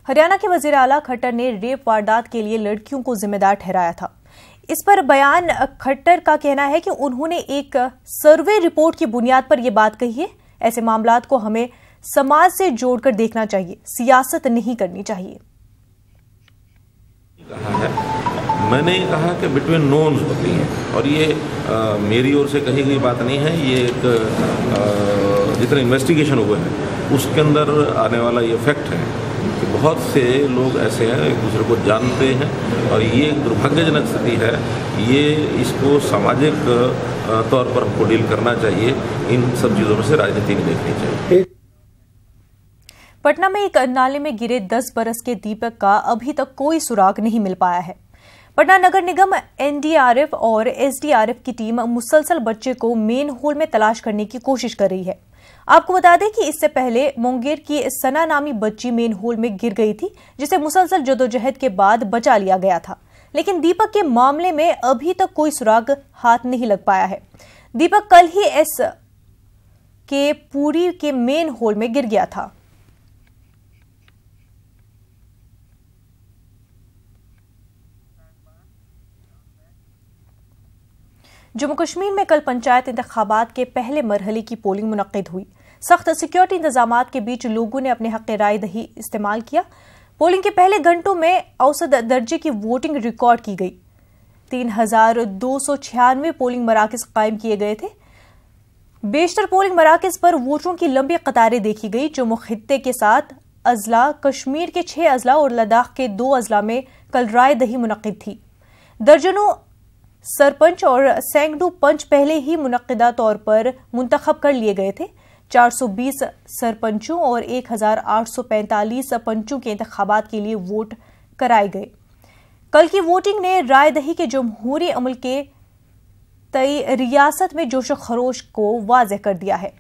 हरियाणा के वजीर आला खट्टर ने रेप वारदात के लिए लड़कियों को जिम्मेदार ठहराया था। इस पर बयान खट्टर का कहना है कि उन्होंने एक सर्वे रिपोर्ट की बुनियाद पर यह बात कही है। ऐसे मामलात को हमें समाज से जोड़कर देखना चाहिए, सियासत नहीं करनी चाहिए। मैंने ये कहा कि बिटवीन नोन्स होती हैं और ये मेरी ओर से कही गई बात नहीं है। ये एक जितने इन्वेस्टिगेशन हुए हैं उसके अंदर आने वाला ये फैक्ट है कि बहुत से लोग ऐसे हैं एक दूसरे को जानते हैं और ये दुर्भाग्यजनक स्थिति है। ये इसको सामाजिक तौर पर हमको डील करना चाहिए। इन सब चीज़ों में से राजनीति नहीं देखनी चाहिए। पटना में एक नाले में गिरे 10 बरस के दीपक का अभी तक कोई सुराग नहीं मिल पाया है। पटना नगर निगम, एनडीआरएफ और एसडीआरएफ की टीम मुसलसल बच्चे को मेन होल में तलाश करने की कोशिश कर रही है। आपको बता दें कि इससे पहले मुंगेर की सना नामी बच्ची मेन होल में गिर गई थी, जिसे मुसलसल जदोजहद के बाद बचा लिया गया था। लेकिन दीपक के मामले में अभी तक कोई सुराग हाथ नहीं लग पाया है। दीपक कल ही एस के पुरी के मेन होल में गिर गया था। जम्मू कश्मीर में कल पंचायत इंतखाबात के पहले मरहले की पोलिंग मुनक्किद हुई। सख्त सिक्योरिटी इंतजामात के बीच लोगों ने अपने हक़ राय दही इस्तेमाल किया। पोलिंग के पहले घंटों में औसत दर्जे की वोटिंग रिकॉर्ड की गई। 3296 पोलिंग मराकज कायम किए गए थे। बेशतर पोलिंग मराकज पर वोटरों की लंबी कतारें देखी गई। जम्मू खित्ते के 7 अजला, कश्मीर के 6 अजला और लद्दाख के 2 अजला में कल राय दही मुनक्किद थी। दर्जनों सरपंच और सैकड़ों पंच पहले ही मुनक्किदा तौर पर मुंतखब कर लिए गए थे। 420 सरपंचों और 1845 पंचों के इंतखाबात के लिए वोट कराए गए। कल की वोटिंग ने राय दही के जमहूरी अमल के तय रियासत में जोश खरोश को वाज़ेह कर दिया है।